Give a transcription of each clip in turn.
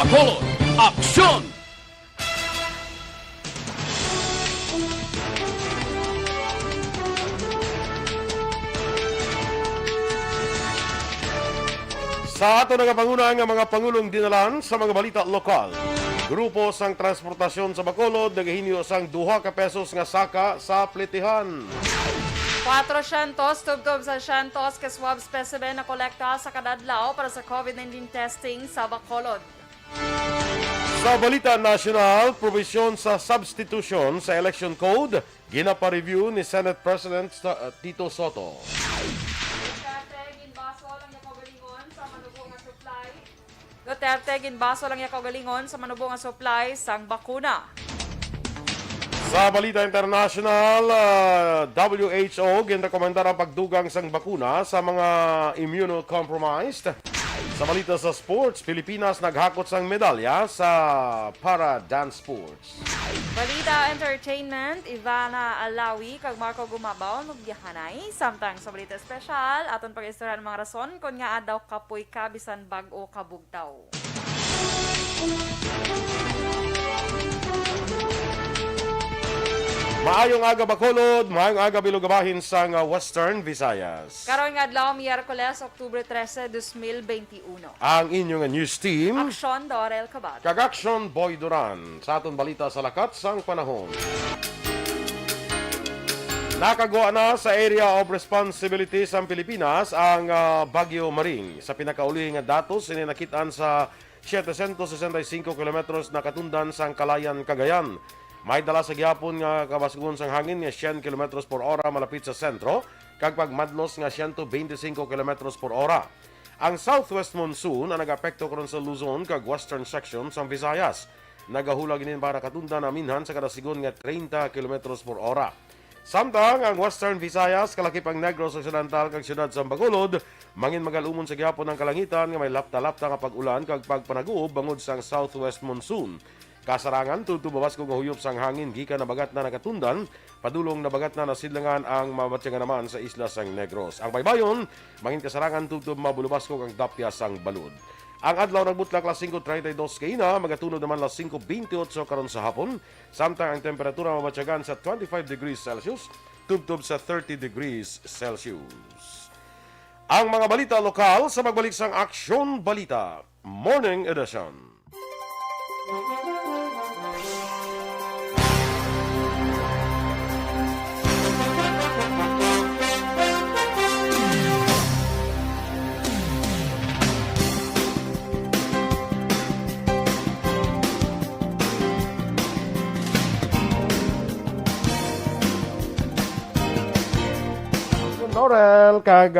Bacolod, Aksyon! Sa ato nagapanguna nga mga pangulong dinalan sa mga balita lokal. Grupo sang transportasyon sa Bacolod nagahinyo sang 2 ka pesos nga saka sa plitihan. 400 tubtob sa 100 ka swab specimen na kolekta sa kadadlaw para sa COVID-19 testing sa Bacolod. Sa balita national, provision sa substitution sa election code, ginapa-review ni Senate President Tito Soto. Duterte ginbaso lang yakaw galingon sa manubong nga supply sang bakuna. Sa balita international, WHO ginrekomendar ang pagdugang sang bakuna sa mga immunocompromised. Sa balita sa sports, Pilipinas naghakot sang medalya sa para dance sports. Balita entertainment, Ivana Alawi kag Marco Gumabaw nugyahanay. Samtang sa balita special, aton pag-istoryahan mga rason kung nga daw kapoy kabisan bag-o kabugtaw. Maayong aga Bacolod, maayong aga bilugabahin sa Western Visayas. Karon nga adlaw Miyerkules, Oktubre 13, 2021. Ang inyong news team, Aksyon, Dorel, Cabatu. kag Aksyon Boy Duran, sa aton balita sa lakat sang panahon. Nakagawa na sa Area of Responsibility sa Pilipinas ang Bagyo Maring. Sa pinakauli nga datos, nakita sa 765 kilometros na katundan sa Kalayan, Cagayan. May dala sa gyapon nga kabasgon sang hangin nga 100 km per hora malapit sa sentro, kag pagmadlos nga 125 km per hora. Ang southwest monsoon ang nag-apekto karon sa Luzon kag western section sa Visayas. Nagahula ginin para katundan na minhan sa kada sigon nga 30 km per hora. Samtang ang western Visayas kalakip ang Negros Occidental kag siyudad sa Bacolod, mangin magalumon sa gyapon ng kalangitan nga may lapta-lapta nga pag-ulan kag pagpanaguob bangod sang southwest monsoon. Kasarangan, tutubabas kong huyop sang hangin, gikan na bagat na nakatundan, padulong na bagat na nasidlangan ang mabatsyaga naman sa isla sang Negros. Ang baybayon, mangin kasarangan, tutub mabulubas kong ang dapya sang balud. Ang adlaw nagbutlak las 5:32 kaina, magatunod naman las 5:28 karon sa hapon, samtang ang temperatura mabatsyagan sa 25 degrees Celsius, tubtob sa 30 degrees Celsius. Ang mga balita lokal sa magbalik sang Aksyon Balita, Morning Edition. Dorel,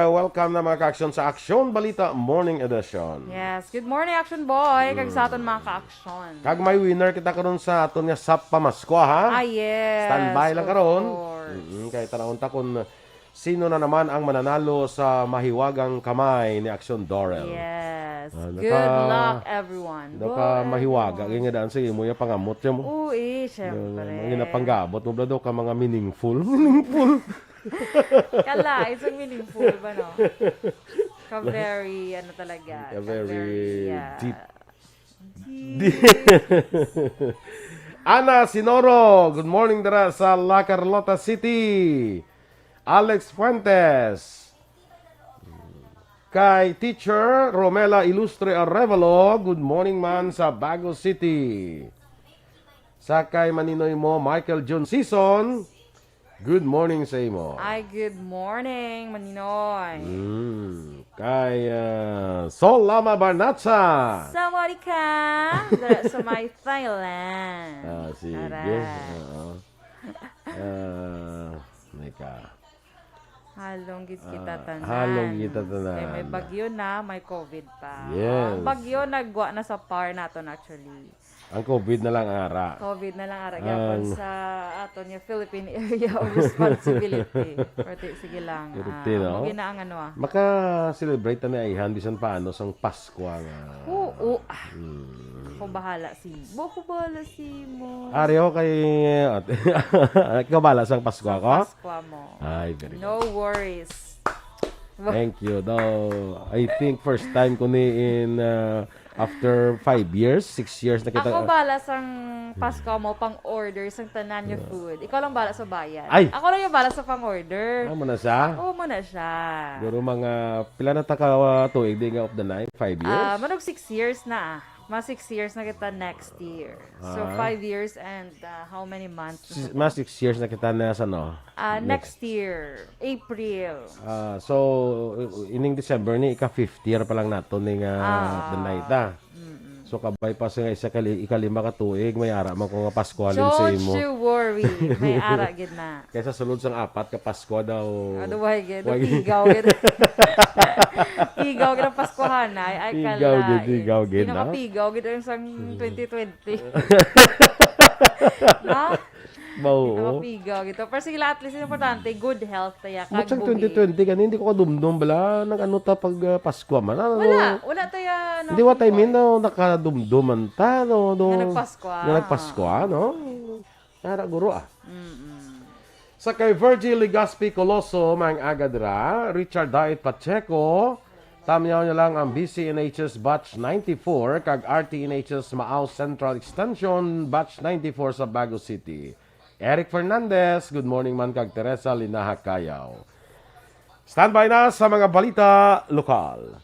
welcome na mga ka-aksyon sa Aksyon Balita Morning Edition. Yes, good morning Action Boy, kag sa aton mga ka-aksyon. Kag may winner kita karon sa aton nga sa pamasko ha. Ah, yes. Standby lang of karon. course. Kay tanawon ta kung sino na naman ang mananalo sa mahiwagang kamay ni Aksyon Dorel. Yes. Ah, Good luck everyone. Do ka mahiwaga kay nga daan sige mo ya pangamot ya mo. Uy, syempre. Mga napanggabot mo blado ka mga meaningful. Meaningful. Kala, isang meaningful ba, no? Ka-very, ano talaga. Very yeah. deep. Ana Sinoro, good morning dara sa La Carlota City. Alex Fuentes. Kay Teacher Romela Ilustre Arevalo, good morning man sa Bago City. Sa kay maninoy mo Michael John Season, good morning sa imo. Ay, good morning, Maninoy. Kay Sol Lama Barnatsa. Sawari ka sa my Thailand. Sige. Aray. Nika. Halong gid kita tanan. halong kita tanan. Kaya may bagyo na, may COVID pa. Yes. Ang bagyo nagwa na sa par naton actually. Ang COVID na lang ara. COVID na lang ara gyapon sa aton nga Philippine Area of Responsibility. Pero sige lang. Irute, no? Mo gina ang ano Maka-celebrate na ay bisan paano sang Pasko nga. Oo. Ako bahala si mo. Ako bahala si mo. Ari ako kay ikaw bala sang Pasko ako? Pasko mo. Ay, very good. No worries. Thank you. Though I think first time ko ni in After 5 years, 6 years na kita. Ako bala sang Pasko mo pang-order sang tanan niya food. Ikaw lang bala sa bayan. Ay! Ako lang yung bala sa pang-order. Ano na siya? Oo mo na siya. Pero mga pila na taka tuig di nga of the night? 5 years? Manog 6 years na. Mas 6 years na kita next year. So 5 years and how many months? Mas 6 years na kita na sa no? Next year, April. So, ining December ni ika-5th year pa lang nato ning the night So, kabay pa sa ikalima ka tuig, may ara man ko nga Pasko halin sa Don't imo. you worry. May ara gid na. Kaysa sulod sang 4 ka Pasko daw. Ano ba gid? Tigaw gid. Tigaw gid ang Paskohan ay kala. Tigaw gid na. Pinakapigaw gid ang sang 2020. Na? Mao. Pinakapigaw gid. Pero sige, at least importante, good health taya kag Mutsang buhi. 2020 gani hindi ko kadumdum bala nang ano ta pag Pasko man. Wala taya Hindi what I mean no nakadumduman ta no. Nga nagpasko. Nga nagpasko no. Ara guro Sa kay Virgil Legaspi Coloso mang agadra, Richard Diet Pacheco, tamyaw niya lang ang BCNHS Batch 94 kag RTNHS Maaw Central Extension Batch 94 sa Bago City. Eric Fernandez, good morning man kag Teresa Linaha Kayaw. Standby na sa mga balita lokal.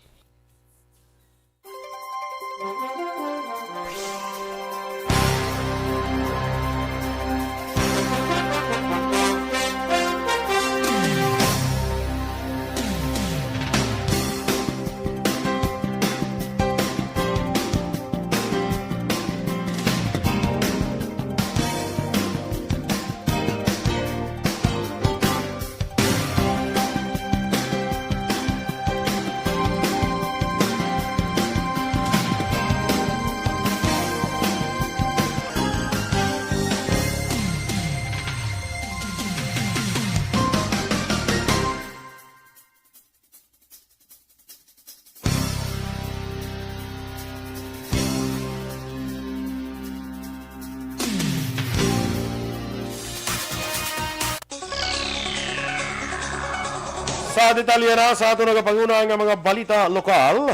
Sa detalye na sa ato nagapanguna nga mga balita lokal,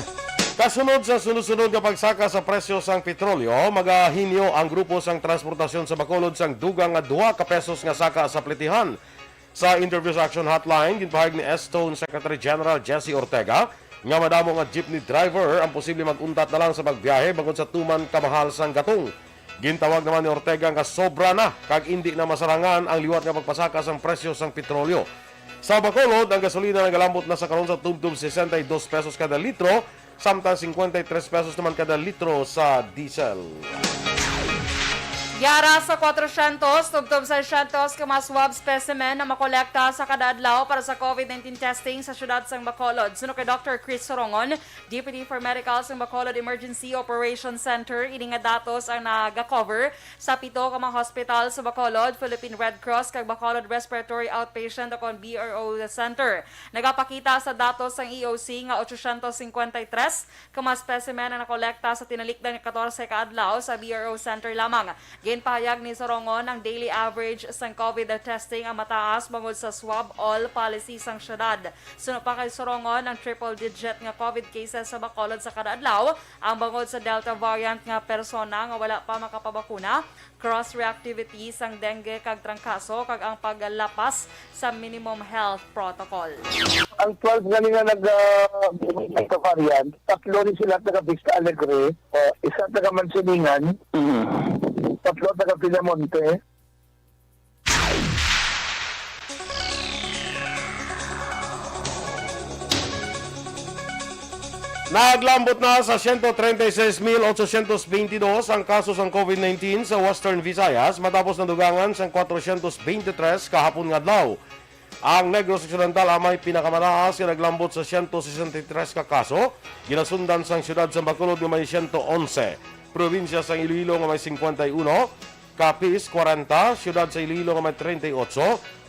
kasunod sa sunod-sunod nga pagsaka sa presyo sang petrolyo, magahinyo ang grupo sang transportasyon sa Bacolod sang dugang nga 2 ka pesos nga saka sa pletihan. Sa interview sa Aksyon Hotline, ginpahayag ni Estone Secretary General Jesse Ortega nga madamo nga jeepney driver ang posible maguntat na lang sa pagbiyahe bangod sa tuman kamahal sang gatong. Gintawag naman ni Ortega nga sobra na kag hindi na masarangan ang liwat nga pagpasaka sang presyo sang petrolyo. Sa Bacolod, ang gasolina nagalambot na sa karon sa tubtub 62 pesos kada litro, samtang 53 pesos naman kada litro sa diesel. Yara sa 400, tubtob sa 600 ka mga swab specimen na makolekta sa kada adlaw para sa COVID-19 testing sa syudad sang Bacolod. Suno kay Dr. Chris Sorongon, Deputy for Medical sang Bacolod Emergency Operations Center, ini nga datos ang naga-cover sa 7 ka mga hospital sa Bacolod, Philippine Red Cross kag Bacolod Respiratory Outpatient akon BRO Center. Nagapakita sa datos sang EOC nga 853 ka mga specimen na nakolekta sa tinalikdan nga 14 ka adlaw sa BRO Center lamang. Ginpahayag ni Sorongon ang daily average sang COVID testing ang mataas bangod sa swab all policy sang syudad. Sunod pa kay Sorongon ang triple digit nga COVID cases sa Bacolod sa kada adlaw, ang bangod sa Delta variant nga persona nga wala pa makapabakuna, cross reactivity sang dengue kag trangkaso kag ang paglapas sa minimum health protocol. Ang 12 ganina nagka-variant, 3 rin sila taga-Vista Alegre, isa taga-Mansiningan, 3 taga-Pilamonte. Naglambot na sa 136,822 ang kaso ng COVID-19 sa Western Visayas matapos nadugangan sa 423 kahapon nga adlaw. Ang Negros Occidental amay pinakamataas nga naglambot sa 163 ka kaso, ginasundan sang syudad sa Bacolod nga may 111, probinsya sa Iloilo nga may 51, Capiz 40, syudad sa Iloilo nga may 38,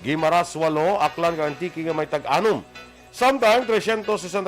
Guimaras 8, Aklan kag Antique nga may tag-6. Samtang 364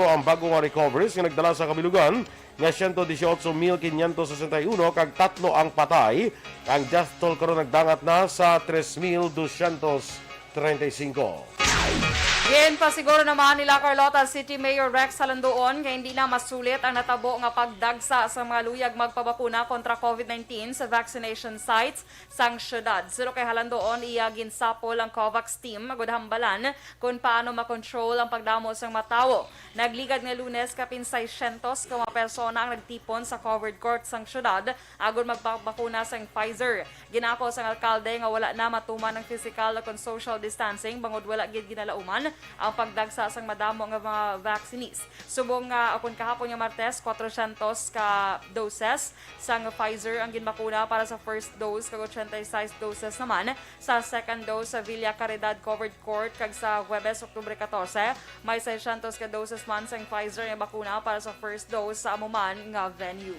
ang bago nga recoveries nga nagdala sa kabilugan nga 118,561 kag 3 ang patay. Ang death toll karon nagdangat na sa 3,235. Yan pa siguro naman nila Carlota City Mayor Rex Halandoon kaya hindi na masulit ang natabo nga pagdagsa sa mga luyag magpabakuna kontra COVID-19 sa vaccination sites sang syudad. Sino kay Halandoon iya ginsapol ang COVAX team magudhambalan kung paano makontrol ang pagdamo sang matawo. Nagligad nga Lunes kapin 600 ka mga persona ang nagtipon sa covered court sang syudad agon magpabakuna sang Pfizer. Ginako sang alkalde nga wala na matuman ang physical ug social distancing bangod wala gid ginalauman ang pagdagsa sang madamo nga mga vaccinees. Subong nga akon kahapon nga Martes 400 ka doses sang Pfizer ang ginbakuna para sa first dose kag 86 doses naman sa second dose sa Villa Caridad Covered Court kag sa Huwebes Oktubre 14 may 600 ka doses man sang Pfizer nga bakuna para sa first dose sa amuman nga venue.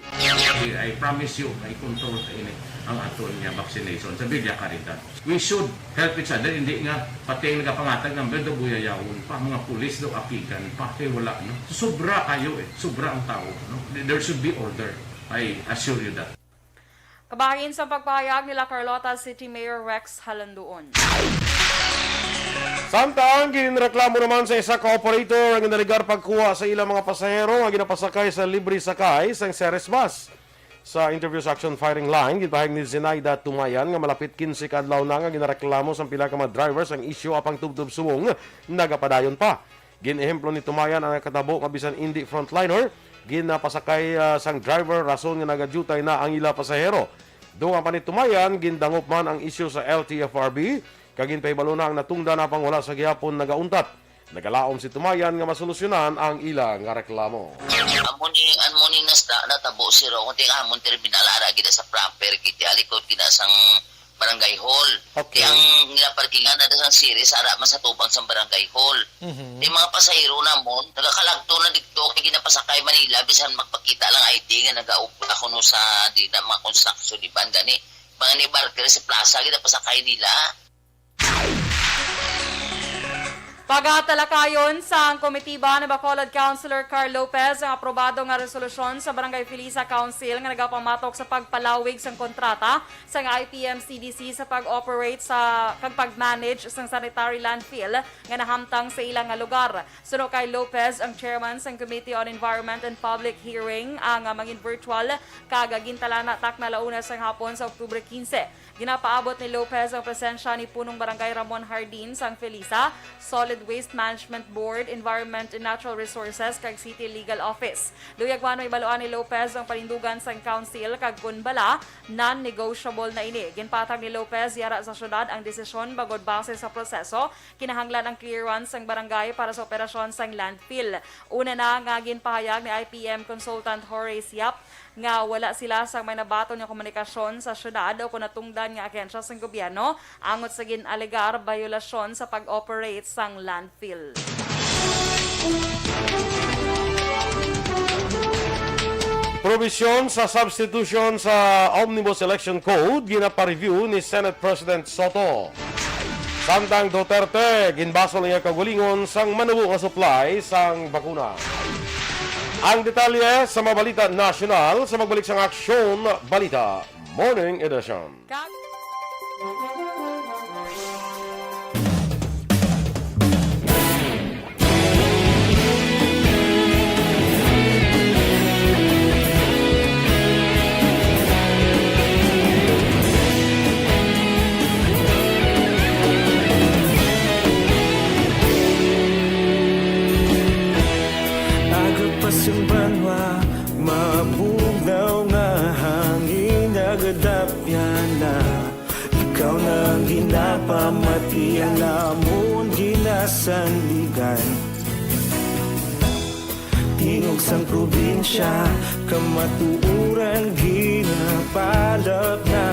I promise you, I control sa ini ang ato niya vaccination sa Villa Caridad. We should help each other, hindi nga pati yung nagapangatag ng bedo buyayawon pa, mga pulis daw apigan pa, kaya wala, no? Sobra kayo sobra ang tao, no? There should be order, I assure you that. Kabahin sa pagpahayag nila Carlota City Mayor Rex Halandoon. Samtang ginreklamo naman sa isa ka operator ang naligar pagkuha sa ilang mga pasahero nga ginapasakay sa libre sakay sa Ceres Bus. Sa interview sa Aksyon firing line, gipahayag ni Zenaida Tumayan nga malapit 15 ka adlaw na nga ginareklamo sa pila ka mga drivers ang isyu apang tubtub suwong nagapadayon pa. Ginehemplo ni Tumayan ang nakatabo nga bisan hindi frontliner, ginapasakay sang driver rason nga nagadutay na ang ila pasahero. Dunga pa ni Tumayan, gindangop man ang isyu sa LTFRB, kagin paibalo na ang natungda na pang wala sa gihapon nagauntat. Nagalaom si Tumayan nga masolusyonan ang ilang nga reklamo. Amoni natabo si Ro, kundi amon terminal ara gid sa proper kiti alikod gid sang barangay hall. Okay. Kaya ang nilaparkingan na sa series ara man sa tubang sa barangay hall. Di mga pasahero namon nagakalagto na dikto kay ginapasakay Manila bisan magpakita lang ID nga nagaupa kuno sa di na mga construction di banda ni mga ni barker sa plaza ginapasakay nila. Pagatalakayon sa komitiba ni Bacolod Councilor Carl Lopez ang aprobado nga resolusyon sa Barangay Felisa Council nga nagapamatok sa pagpalawig sang kontrata sa IPM-CDC sa pag-operate sa kag pag-manage sang sanitary landfill nga nahamtang sa ilang nga lugar. Suno kay Lopez ang chairman sang Committee on Environment and Public Hearing ang mangin virtual kag gintalana tak na Launas sang hapon sa Oktubre 15. Ginapaabot ni Lopez ang presensya ni punong Barangay Ramon Hardin sang Felisa, Solid Waste Management Board, Environment and Natural Resources kag City Legal Office. Luyagwan may baluan ni Lopez ang panindugan sang council kag kun bala non-negotiable na ini. Ginpatag ni Lopez yara sa syudad ang desisyon bagod base sa proseso kinahanglan ang clearance sang barangay para sa operasyon sang landfill. Una na nga ginpahayag ni IPM consultant Horace Yap nga wala sila sa may nabaton nga komunikasyon sa syudad o kung natungdan nga ahensya sa gobyerno angot sa ginalegar violasyon sa pag-operate sang landfill. Provision sa substitution sa Omnibus Election Code ginapareview ni Senate President Soto. Samtang Duterte ginbasol niya kagulingon sang manubo nga supply sang bakuna. Ang detalye sa mga balita nasyonal sa magbalik sang Aksyon Balita Morning Edition. Yung banwa, mabugaw nga hangin nagadapyan na ikaw nang ginapamati ang lamon ginasandigan tingog sang probinsya kamatuuran ginapalap na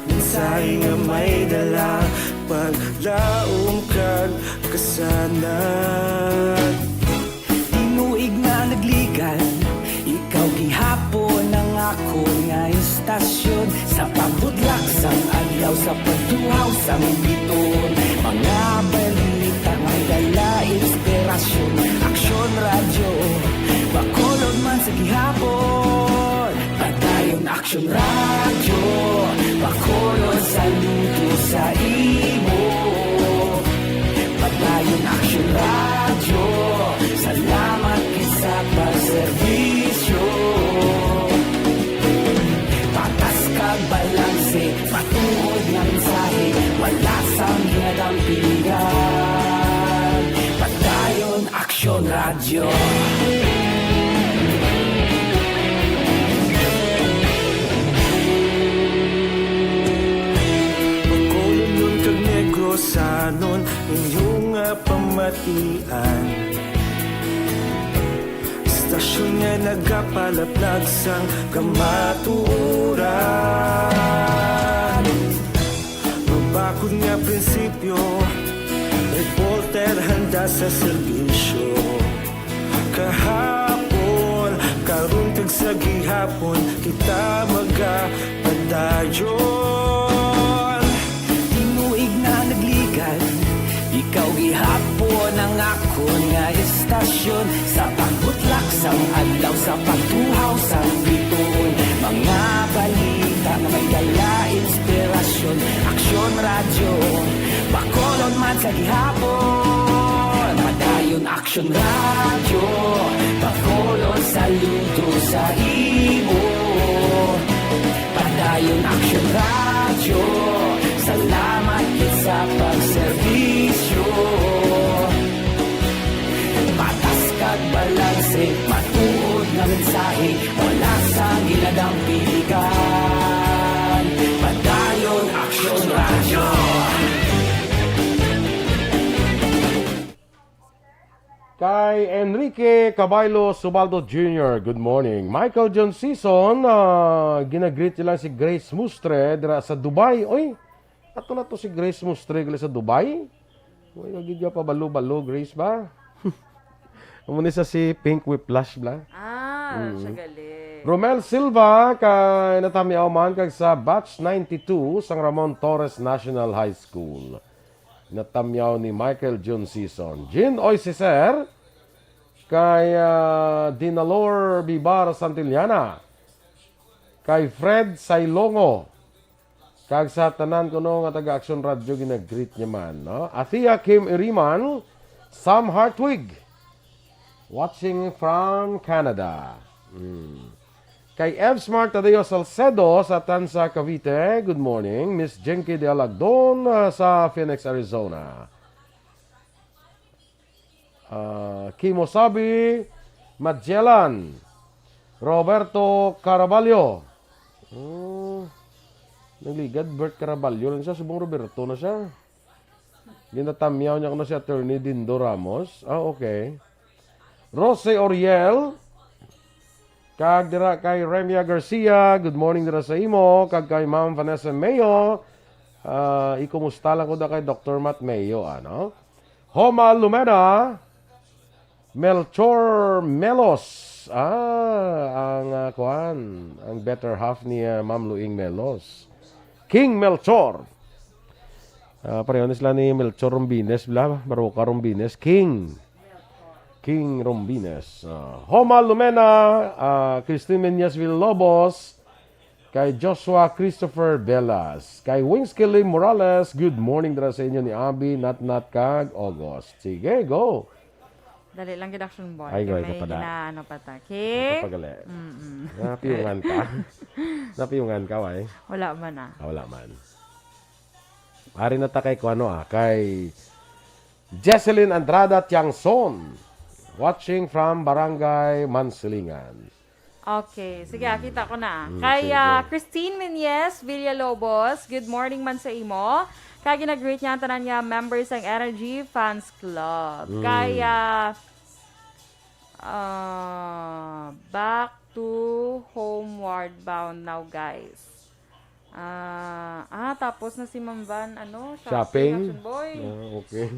minsay nga may dala paglaom kag kasanat Inuig na nagligan, ikaw gihapon ang ako nga istasyon sa pagbudlak sang adlaw sa pagtuhaw sa biton mga balita nga dala inspirasyon Aksyon radyo Bacolod man sa gihapon padayon Aksyon radyo Bacolod saludo sa imo padayon radyo. Pagkulong nun kag negrosanon inyong pamatian. Istasyon nga nagapalaplag sang kamaturan. Mabakod nga prinsipyo, reporter handa sa serbisyo. Kahapon, karong kag sa gihapon, kita magapadayon. Tinuig na nagligad, ikaw gihapon ang akon nga istasyon. Sa pagbutlak sang adlaw, sa pagtuhaw sang bituon, mga balita na may dala inspirasyon. Aksyon radyo, Bacolod man sa gihapon. Padayon Aksyon radyo, Bacolod saludo sa imo. Padayon Aksyon radyo, salamat gid sa pagserbisyo. Patas kag balanse, matuod na mensahe, wala sa giladang pilikan. Padayon Aksyon radyo. Kay Enrique Caballo Subaldo Jr., good morning. Michael John Season, ginagreet nila si Grace Mustre dira sa Dubai. Oy, ato na to si Grace Mustre gali sa Dubai. Oy, gidya pa balo-balo, Grace ba? Muna sa si Pink Whiplash bla. Siya gali. Romel Silva, kay natamiaw man kag sa batch 92 sang Ramon Torres National High School. Natamyaw ni Michael John Season. Jean Oisiser, kay Dinalor Bibar Santillana, kay Fred Sailongo, kag sa tanan ko no nga taga Aksyon Radio ginag-greet niya man. No? Athea Kim Iriman, Sam Hartwig, watching from Canada. Kay Ev Smart Tadeo Salcedo sa Tansa, Cavite, good morning. Miss Jenky de Alagdon sa Phoenix, Arizona. Kimosabi Magellan, Roberto Caraballo. Nagligad, Bert Caraballo lang siya. Subong Roberto na siya. Ginatamyaw niya ko na si Attorney Dindo Ramos. Okay. Rose Oriel, kag dira kay Remia Garcia, good morning dira sa imo. Kag kay Ma'am Vanessa Mayo, ikumusta lang ko da kay Dr. Matt Mayo, ano? Homa Lumena, Melchor Melos, ang ang better half ni Ma'am Luing Melos. King Melchor. Pareho sila ni Melchor Rombines, bla, Baroka Rombines, King Rombines. Homa Lumena, Christine Menyas Villalobos, kay Joshua Christopher Velas, kay Wingskilly Morales, good morning dara sa inyo ni Abby, Nat kag August. Sige, go. Dali lang Aksyon boy. Ay, May gawin ka pa da. ginaano pa ta. Okay? Kapagali. Napiyungan ka. Napiyungan ka, way. Wala man ah. Wala man. Ari na ta kay kay Jesselyn Andrada Tiangson, watching from Barangay Mansilingan. Okay. Sige, kita ko na. Kay sige. Christine Menyes Villalobos, good morning man sa imo. Kaya ginag-greet niya ang tanan niya members ng Energy Fans Club. Kaya back to homeward bound now, guys. Tapos na si Ma'am Van, shopping, Aksyon boy. Okay.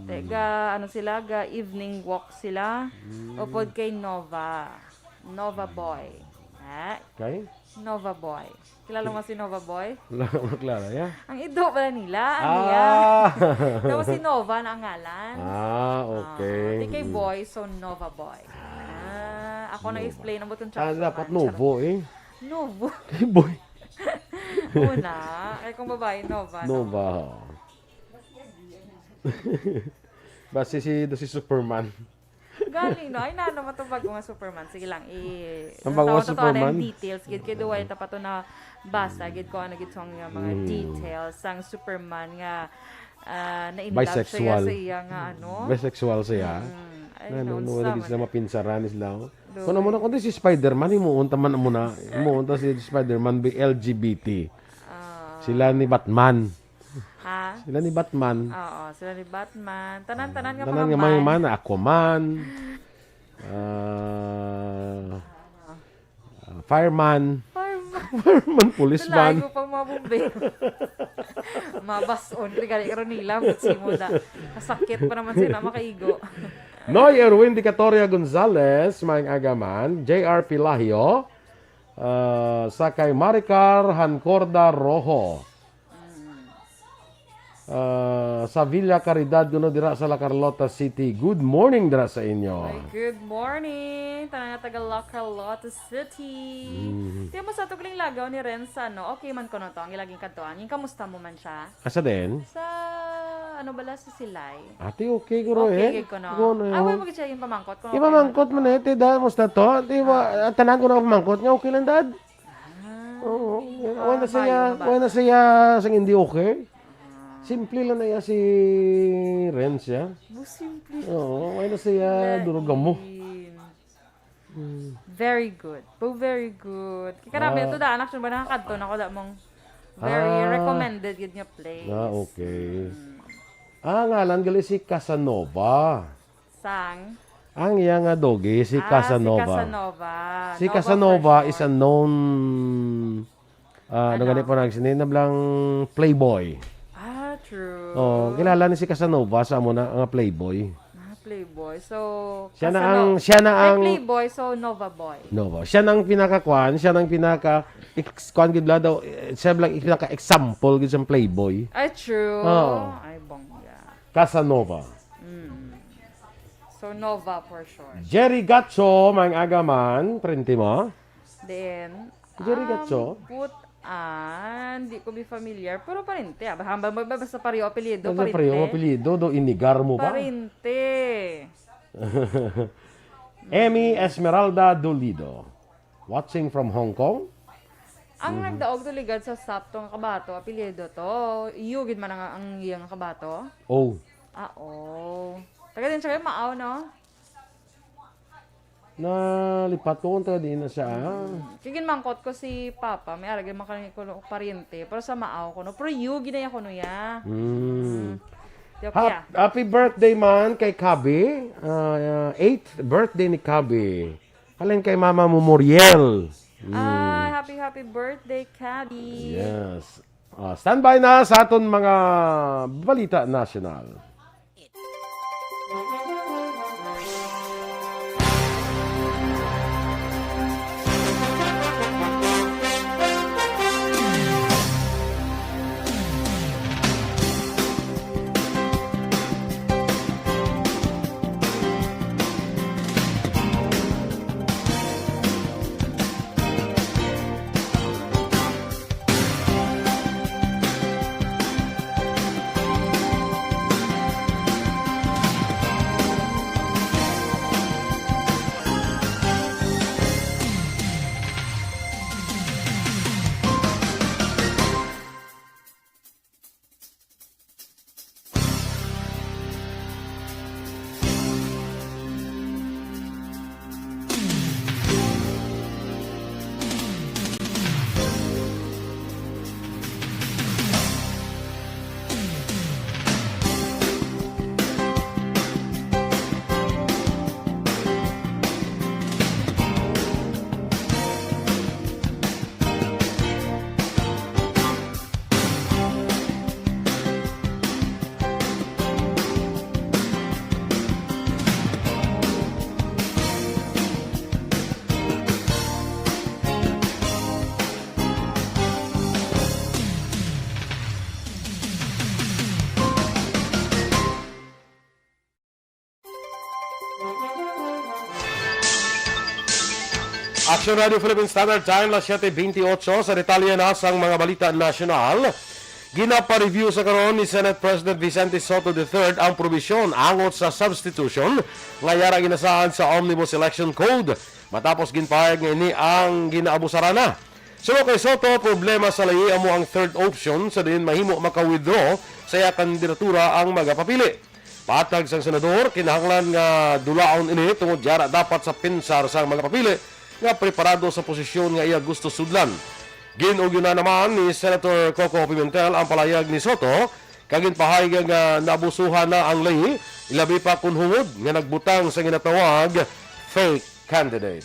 Tega, sila, evening walk sila. Upod kay Nova Boy. Okay. Nova Boy. Kilala mo si Nova Boy? Wala ko maklaro, ya? Ang ido pala nila. Niya. Tapos si Nova na ang ngalan. Okay. Di kay Boy, so Nova Boy. Ako na-explain ang butong chat. Dapat Novo eh. Novo? Kay boy. Una. Kaya kung babae, Nova. Nova. Basta si Superman. Galing, no? Ay, naman ito bago nga Superman. Sige lang, Ang bago nga Superman? Ang details. Gid kay duway tapat to na basa. Gid ko nagit song nga mga details sang Superman nga na-inlove siya sa iya nga Bisexual siya. Ay, Ano, naunsa wala man sila na. mapinsaran sila. Kuno mo na kundi si Spider-Man, himuunta man muna. Himuunta si Spider-Man by LGBT. Sila ni Batman. Ha? Sila ni Batman. Oo, sila ni Batman. Tanan-tanan nga Tanan mga nga man. man, Aquaman. Fireman. Fireman, Lahi policeman. ko pang mabumbi. Mabason. Ligari ka rin nila. Butsi mo na. Kasakit pa naman sila makaigo. Noy Erwin Di Catoria Gonzales, Maing Agaman, J.R. Pilahio, Sakay Maricar Hancorda Rojo, sa Villa Caridad, kuno dira sa La Carlota City. Good morning dira sa inyo. Ay, good morning. Tanang nga taga La Carlota City. Tiyo mo sa tukling lagaw ni Renza, no? Okay man ko no to. Ang ilaging kantuan. Yung kamusta mo man siya? Asa din? Sa, ano bala sa Silay? Ate, okay guro Okay, ko no. Guro Ah, wala mo siya yung pamangkot ko. Imamangkot mo na ito, dahil mo sa to. Di ba, tanan ko na pamangkot niya, okay lang dad. Oo. Wala na siya sang hindi okay. Simple lang na yan si Renz, ya. Simple. Oo, wala na siya durugan mo. Very good. Very good. Kikarami ito daan. Action ba nakakadto na ko da mong very recommended yun nga place. Okay. Ngalan gali si Casanova. Sang? Ang iya nga dogi, si Casanova. Si Casanova. Si Nova Casanova for is a short. known, ano ganit po nagsininablang playboy. True. Oh, kilala ni si Casanova sa mo na nga playboy. Playboy. So, Siya na ang Playboy, so Nova Boy. no, siya nang pinaka-kwan, siya nang kwan gid daw, siya lang pinaka-example gid sa playboy. Ay, true. Oo. Ay, bongga. Casanova. So, Nova for short. Jerry Gatcho, mang agaman, printi mo. Then, Jerry Gatcho. Hindi ko be familiar. Pero parinte. Hamba mo ba basta pareho apelyido? Sa preyo apelyido do inigar mo ba? Parinte. Emmy Esmeralda Dolido. Watching from Hong Kong. Ang nagdaog to ligad sa Sapto nga Cabatu, apelyido to. Iyo gid man ang iyang Cabatu. Oh. Oo. Taga din siya kayo maaw, no? Nalipat ko kung taga din na siya. Kigin mangkot ko si Papa, may aragin makanin ko pariente, pero sa maaw ko, no? Pero yu, ginaya ko no ya. Happy birthday man kay Kabi. 8th birthday ni Kabi. Halin kay Mama Muriel. Happy birthday, Caddy. Yes. Standby na sa aton mga balita national. Aksyon Radio Philippine Standard Time, las 7:28 sa detalye na sang mga balita nasyonal. Ginapa-review sa karon ni Senate President Vicente Soto III ang probisyon angot sa substitution nga yara ginasahan sa Omnibus Election Code matapos ginpahayag nga ini ang ginaabusarana. Sulo kay Soto, problema sa layi amo ang third option sa din mahimo maka-withdraw sa iya kandidatura ang magapapili. Patag sang senador, kinahanglan nga dulaon ini tungod yara dapat sa pinsar sang mga papili nga preparado sa posisyon nga iya gusto sudlan. Ginugyo na naman ni Senator Coco Pimentel ang palayag ni Soto, kagin pahayag nga nabusuhan na ang lahi, ilabi pa kun hungod nga nagbutang sa ginatawag fake candidate.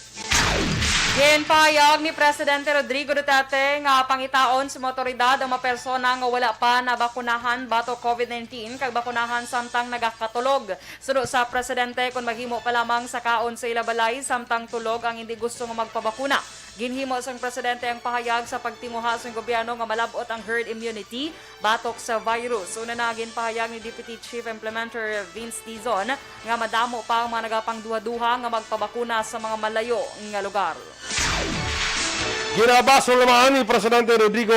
Ginpahayag ni Presidente Rodrigo Duterte nga pangitaon sa mga otoridad ang mga persona nga wala pa na bakunahan bato COVID-19 kag bakunahan samtang nagakatulog. Suno sa Presidente kung maghimo pa lamang sa kaon sa ilabalay samtang tulog ang hindi gusto nga magpabakuna. Ginhimo sang Presidente ang pahayag sa pagtinguha sa gobyerno nga malabot ang herd immunity batok sa virus. Una na ginpahayag ni Deputy Chief Implementer Vince Dizon nga madamo pa ang mga nagapangduha-duha nga magpabakuna sa mga malayo nga lugar. Ginabasol naman ni Presidente Rodrigo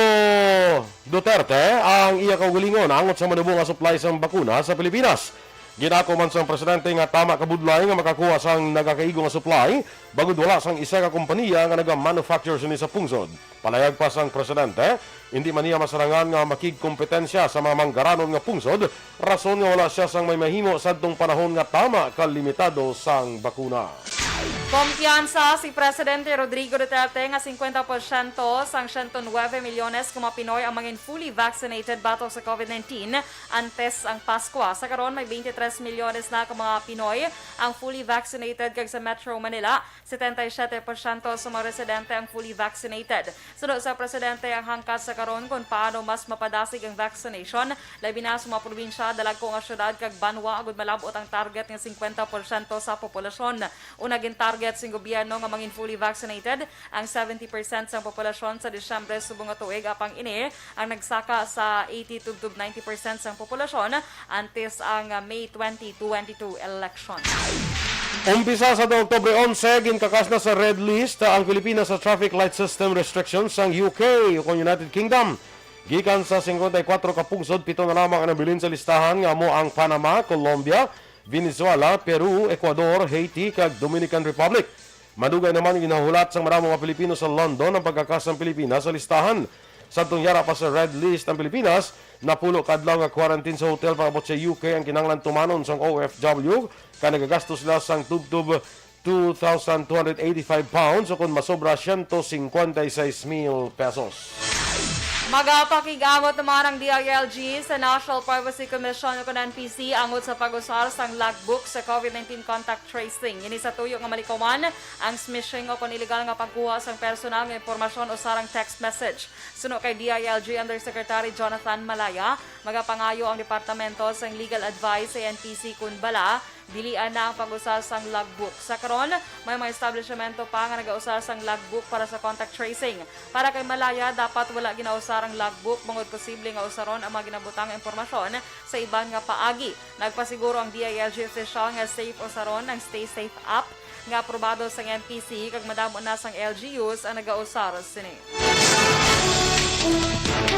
Duterte ang iya kaugalingon angot sa manubong nga supply sang bakuna sa Pilipinas. Ginako man sang Presidente nga tama kabudlay nga makakuha sang nagakaigo nga supply bagud wala sang isa ka kompanya nga naga-manufacture sini sa pungsod. Palayag pa sang Presidente, hindi man niya masarangan nga makigkompetensya sa mga manggaranon nga pungsod, rason nga wala siya sang may mahimo sadtong panahon nga tama kalimitado sang bakuna. Kumpiyansa si Presidente Rodrigo Duterte nga 50% sang 109 milyones kuma Pinoy ang mangin fully vaccinated batok sa COVID-19 antes ang Pasko. Sa karon may 23 milyones na ka mga Pinoy ang fully vaccinated kag sa Metro Manila, 77% sa mga residente ang fully vaccinated. Sunod sa Presidente ang hangkat sa karon kung paano mas mapadasig ang vaccination, labi na sa mga probinsya, dalagko nga syudad kag banwa agud malabot ang target nga 50% sa populasyon. Una target sa gobyerno nga mangin fully vaccinated ang 70% sa populasyon sa Disyembre subong nga tuig apang ini ang nagsaka sa 80 to 90% sa populasyon antes ang May 2022 election. Umpisa sa Oktubre 11, ginkakas na sa red list ang Pilipinas sa traffic light system restrictions sang UK o United Kingdom. Gikan sa 54 ka pungsod, 7 na lamang ang nabilin sa listahan nga mo ang Panama, Colombia, Venezuela, Peru, Ecuador, Haiti, kag Dominican Republic. Madugay naman ginahulat sa maraming mga Pilipino sa London ang pagkakas ng Pilipinas sa listahan. Sadtong yara pa sa red list ang Pilipinas, napulo kadlaw nga quarantine sa hotel para sa UK ang kinanglan tumanon sang OFW, kaya nagagastos sila sang tubtub 2,285 pounds o kung masobra 156,000 pesos. Magapakigamot naman ang DILG sa National Privacy Commission o NPC angot sa pag-usar sang logbook sa COVID-19 contact tracing. Ini sa tuyo nga malikawan ang smishing o kung illegal nga pagkuha sang personal nga impormasyon o sarang text message. Suno kay DILG Undersecretary Jonathan Malaya, magapangayo ang Departamento sang Legal Advice sa NPC kun bala dilian na ang pag-usar sang logbook. Sa karon, may mga establishmento pa nga nag-usar sang logbook para sa contact tracing. Para kay Malaya, dapat wala ginausar ang logbook bangod posible nga usaron ang mga ginabutang impormasyon sa iban nga paagi. Nagpasiguro ang DILG official nga safe usaron ang Stay Safe app nga aprobado sa NPC kag madamo na sang LGUs ang nag-usar sini.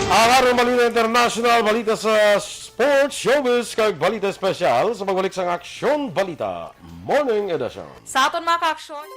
Ang aron Balita International, balita sa sports, showbiz, kag balita special sa pagbalik sa Aksyon Balita Morning Edition. Sa aton mga ka-aksyon,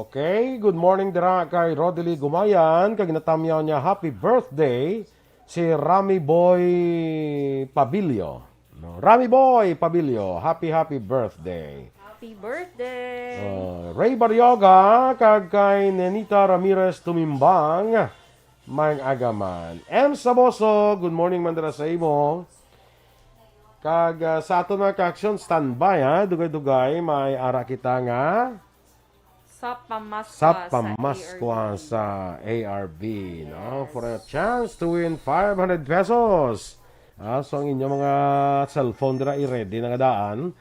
Okay, good morning dira kay Rodely Gumayan. Kag natamyaw niya happy birthday si Rami Boy Pabilio. No, Rami Boy Pabilio, happy birthday. Happy birthday! Ray Baryoga kag kay Nenita Ramirez Tumimbang. Mang agaman. M. Saboso, good morning man dira sa imo. Kag sa ato na ka-aksyon, standby ha. Dugay-dugay, may ara kita nga Sa pamaskwa sa ARB. No? For a chance to win 500 pesos. So ang inyong mga cellphone dira i-ready na nga daan.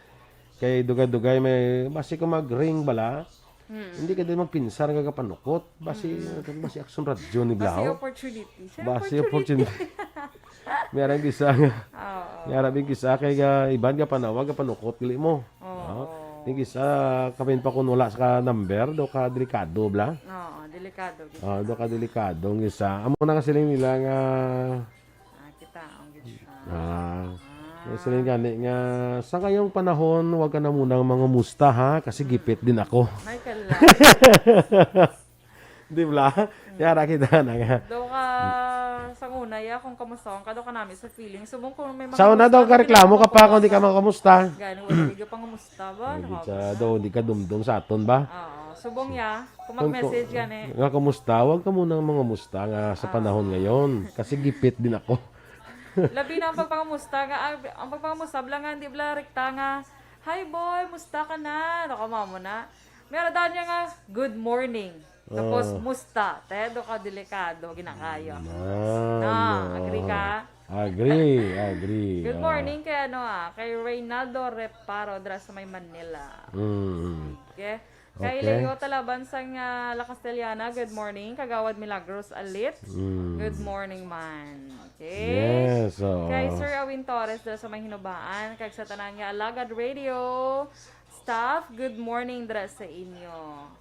Kay dugay-dugay may basi ka mag-ring bala. Hindi ka din magpinsar nga kapanukot. Basi aksyon radyo ni Basi Blau. opportunity. Basi opportunity. Meron kisa nga. Meron kisa kay iban ka panawag ka panukot dili mo. Yung kisa kapin pa kun wala sa number do ka delikado bla. Oo, delikado. Do ka delikado ng isa. Amo na kasi nila nga Kita ang gitsa. Kasi gani nga sa kayong panahon wag ka na munang mga musta ha kasi gipit din ako. Michael lang. Di ba? Yara kita na nga. Do ka sa una ya kung kamusta ka do ka namin sa feeling. Subong kung may mga Sa una daw ka reklamo ka pa kung di ka makamusta. Gano wala di ka pang kamusta ba? Hindi sa daw di ka dumdum sa aton ba? Oo, subong ya kung mag-message yan eh. Nga kamusta, wag ka muna mga musta nga sa panahon ngayon kasi gipit din ako. Labi na ang pagpangamusta nga ang pagpangamusta bla nga hindi bla rekta nga hi boy, musta ka na? Nakama mo na. Meron daw niya nga good morning. Tapos musta, tedo ka delikado ginakayo. Agree ka? Agree. Good morning kay kay Reynaldo Reparo dra sa may Manila. Okay. Kay Leo Talaban sang La Castellana, good morning. Kagawad Milagros Alit. Good morning man. Okay. Yes. Kay Sir Awin Torres dra sa may Hinubaan, kag sa tanan nga Alagad Radio staff, good morning dra sa inyo.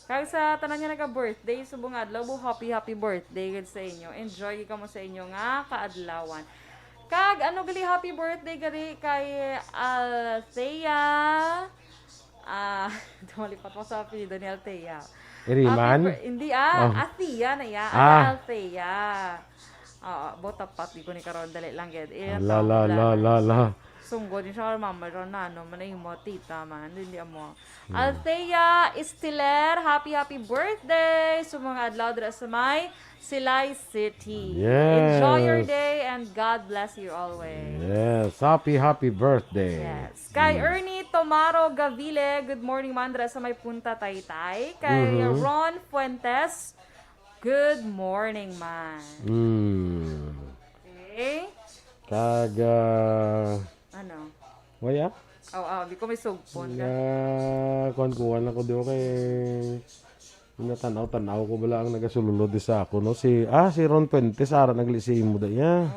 Kag sa tanan nga naga-birthday subong adlaw, happy birthday gid sa inyo. Enjoy ka mo sa inyo nga kaadlawan. Kag gali happy birthday gali kay Althea. Dumalipat mo sa apelido ni Althea. Iriman? Hindi Athea na ya. Althea. Botapat di ko ni karon dali lang gid. La. Sunggo din siya mama ron manay mo tita man hindi mo. Althea Estiler, happy birthday sa mga adlaw dira sa may Silay City. Yes. Enjoy your day and God bless you always. Yes, happy birthday. Yes. Kay Ernie Tomaro Gavile, good morning mandra sa may Punta Taytay. Kay Ron Fuentes, good morning man. Okay. Kaga Ano? waya? Di ko may sugpon. Kuan ako di kay natanaw ko bala ang nagasululod sa ako no si Ron Fuentes ara naglisi mo da ya.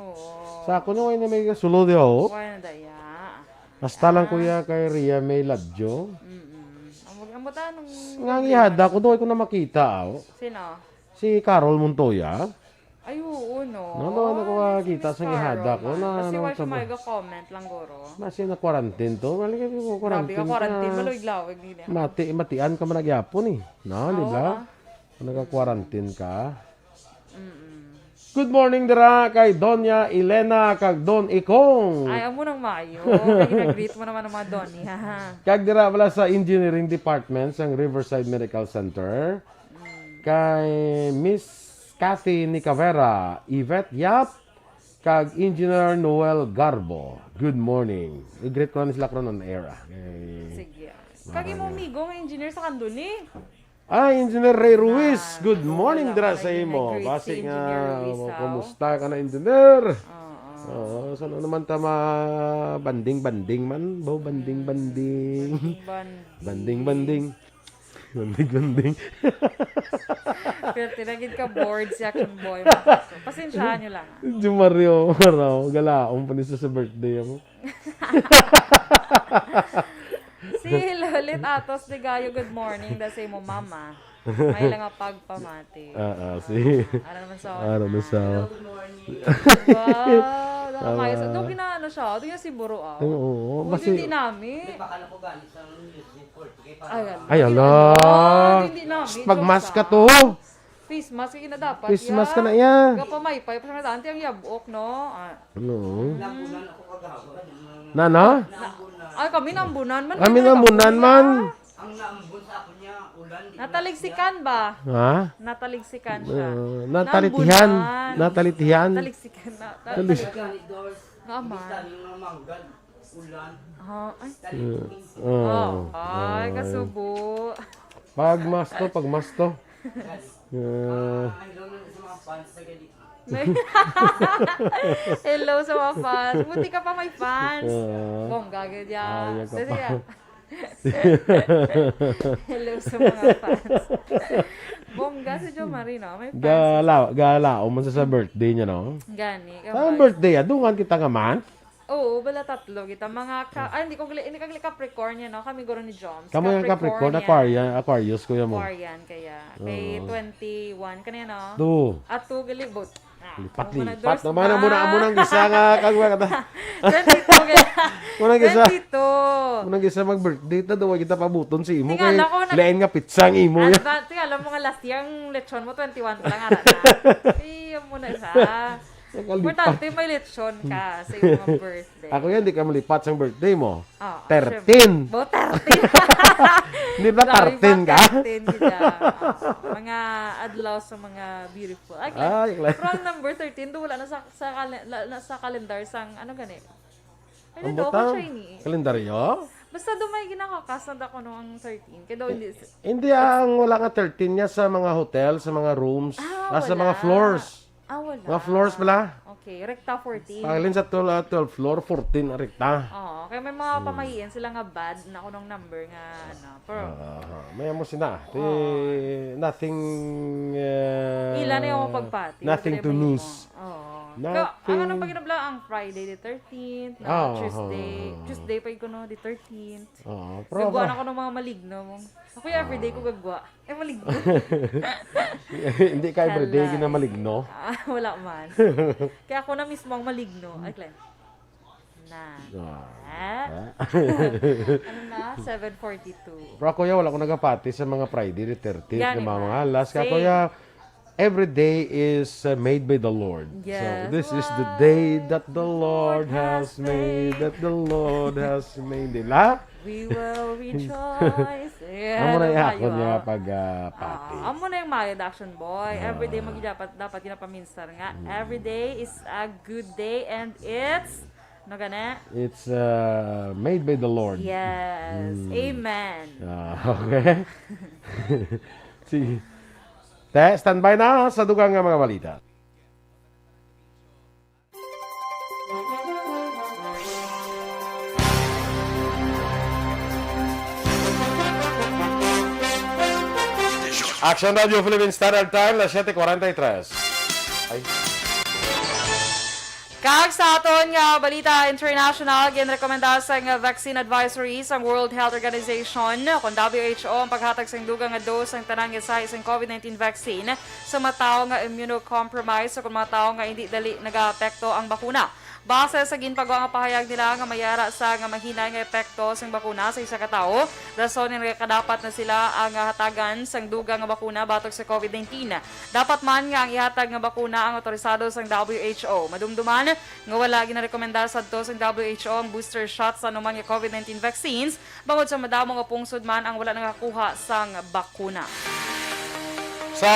Sa ako no ay na may sulod yo. Wala na daya. Basta lang kuya kay Ria may ladyo. Ang buta nung... Ngangihada ko doon ko na makita. Sino? Si Carol Montoya. Ay, oo, no. Ano ko makita sa ngihada ko. Kasi wala siya may comment lang, goro. Kasi na quarantine to. Mali ko quarantine ka. Grabe ka, quarantine. Maluig-lawig nila. Matian ka man nagyapon eh. No, di ba? Nagka-quarantine ka. Good morning dira kay Donya Elena kag Don Ikong. Ay, amo nang mayo. Kaya nag-greet mo naman ang mga Donny, ha? Kag dira wala sa engineering department sa Riverside Medical Center. Kay Miss Cathy Nicavera, Yvette Yap, kag Engineer Noel Garbo. Good morning. I-greet ko na sila karon on air. Sige. Kagi mo migo nga engineer sa Kanduni. Engineer Ray Ruiz. Good morning dira sa imo. Nag-greet Basi si nga, Engineer Ruiz, kumusta ka na engineer? Saan naman tama banding man? Banding. Banding. Pero tinagid ka board si Action Boy. Pasensyahan nyo lang. Mario, galaong pa niya sa birthday mo. Si Lolit Atos de Gayo, good morning. Dasa mo mama. May lang nga pagpamati. Si. Ano naman sa Good morning. Wow, Kaya sa doon ginaano siya, doon yung si Buro ah. Oo, Hindi namin. Ay, ala. Hindi namin. Pagmas ka to. Face mask yung dapat. Face mask ka na iya. Kapamaypay, pa sa ang yabok, no? Ano? Nana? Ay, kami nambunan man. Kami nambunan man. Ang naambun sa ako niya, ulan. Nataligsikan ba? Ha? Natalagsikan siya. Natalitihan. Nambunan. Natalitihan. Natalagsikan na. Ganit doors. Ama. Daming mga manggad, ulan. Ay. Oh. Ay, kasubo. Pagmas to. Ay, doon sa mga fans sa galit. Hello sa mga fans. Buti ka pa may fans. Bongga, ganyan. Ayaw ka Sige. pa. Hello sa mga fans. Bongga si Jo Marino. May fans. Galao man sa birthday niya, no? Gani. Sa birthday, dungan kita nga man. Oo, bala tatlo kita. Hindi ka Capricorn yan, no? Kami guro ni Joms. Kamo yung Capricorn, Aquarius ko yan mo. Aquarian, kaya. Kay 21, kanina, no? Do. At 2 galibot. Lipat naman ang munang gisa nga kagwa kata. 22 kaya. Munang gisa. 22. Munang gisa mag-birthday ta daw kita pabuton si imo Tingala kay ko lain nga pizza ang imo ya. Tingala mo nga last year ang lechon mo 21 pa lang ara na. Iyo mo na isa. Importante may lechon ka sa iyong mga birthday. Ako yan, di ka malipat sa birthday mo. Oh, 13. Bo 13. Di ba 13 ka? 13 kita. Mga adlaw sa mga beautiful. Ay, wrong number 13 do wala na sa calendar sang ano gani. Ay, Ang do butang ko ni. kalendaryo? Basta do may ginakakasad ako no ang 13. Kaya do hindi. Hindi ang wala nga 13 niya sa mga hotel, sa mga rooms, sa mga floors. Wala. Mga floors pala. Okay, rekta 14. Pagalin sa 12 floor, 14 rekta. Oo, kaya may mga pamahiin sila nga bad na ako nung number nga ano. Pero Maya mo sina. Nothing ilan na yung pagpati. nothing to lose. Oo. Nothing. Ang anong pagkinabla ang Friday the 13th, Tuesday pa ko no the 13th. Gagwa na ako ng mga maligno. Ako yung everyday ko gagwa. Maligno. Hindi ka everyday ginamaligno. Wala man. Kaya ako na mismo ang maligno. Ay, Glenn. Ano na? 7:42. Pero ako wala ko nagapati sa mga Friday the 13th Gani ng mga ba? alas. Kaya Same. kuya, every day is made by the Lord. Yes. So this is the day that the Lord has made, that the Lord has made. Dila? We will rejoice. Amo na ako niya pag-pati. Amo na yung mga action boy. Everyday dapat ginapaminsar nga. Everyday is a good day and it's no gana? It's made by the Lord. Yes. Amen. Okay. Sige. Standby na sa dugang nga mga balita. Action Radio Philippines Standard Time, las 7:43. Ay. Kag sa aton nga balita international, ginrekomenda sa nga vaccine advisory sa World Health Organization kung WHO ang paghatag sa dugang nga dose ng tanang isa isang COVID-19 vaccine sa mga tao nga immunocompromised o kung mga tao nga hindi dali nag-aapekto ang bakuna. Base sa ginpagawa nga pahayag nila nga mayara sa nga mahinay nga epekto sa bakuna sa isa ka tawo, rason nga kadapat na sila ang hatagan sang dugang nga bakuna batok sa COVID-19. Dapat man nga ang ihatag nga bakuna ang otorisado sang WHO. Madumduman nga wala ginarekomendar sadto sang WHO ang booster shot sa anuman nga COVID-19 vaccines bangod sa madamo nga pungsod man ang wala nakakuha sang bakuna. Sa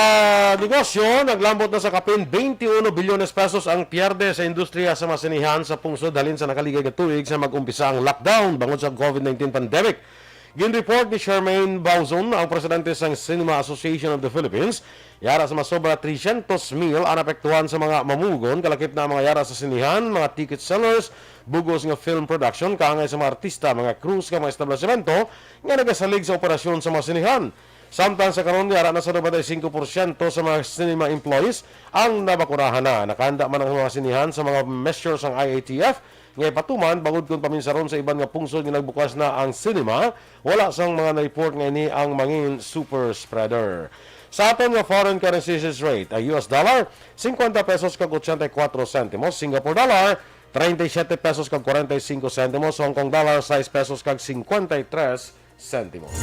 negosyo, naglambot na sa kapin 21 bilyones pesos ang pierde sa industriya sa masinihan sa pungsod halin sa nakaligay na tuig sa mag-umpisa ang lockdown bangod sa COVID-19 pandemic. Gin-report ni Charmaine Bauzon, ang presidente ng Cinema Association of the Philippines, yara sa masobra 300,000 ang apektuhan sa mga mamugon, kalakip na mga yara sa sinihan, mga ticket sellers, bugos nga film production, kaangay sa mga artista, mga cruise, mga establishmento, nga nagasalig sa operasyon sa mga sinihan. Samtang sa karon yara na sa 95% sa mga cinema employees ang nabakurahan na. Nakahanda man ang mga sinihan sa mga measures ng IATF. Ngay patuman, bangod kung paminsaron sa iban nga pungsod nga nagbukas na ang cinema, wala sang mga na-report nga ini ang mangin super spreader. Sa aton nga foreign currency rate, ay US dollar, 50 pesos kag 84 centimos, Singapore dollar, 37 pesos kag 45 centimos. Hong Kong dollar 6 pesos kag 53 centimos.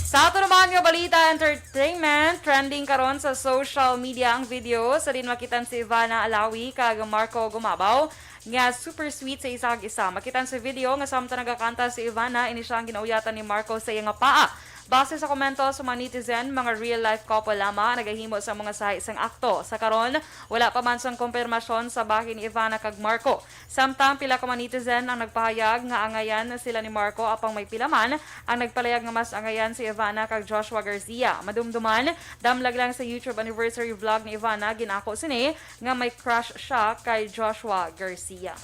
Sa ato naman nga balita entertainment, trending karon sa social media ang video sa din makitan si Ivana Alawi kag Marco Gumabaw nga super sweet sa isang isa. Makitan sa video nga samtang nagakanta si Ivana, ini siya ang ginauyatan ni Marco sa iyang paa. Base sa komento sa mga netizen, mga real-life couple lamang nagahimo sa mga sa isang akto. Sa karon, wala pa man sang kumpirmasyon sa bahin ni Ivana kag Marco. Samtang pila ka mga netizen ang nagpahayag nga angayan sila ni Marco apang may pilaman, ang nagpalayag nga mas angayan si Ivana kag Joshua Garcia. Madumduman, damlag lang sa YouTube anniversary vlog ni Ivana, ginako sini nga may crush siya kay Joshua Garcia.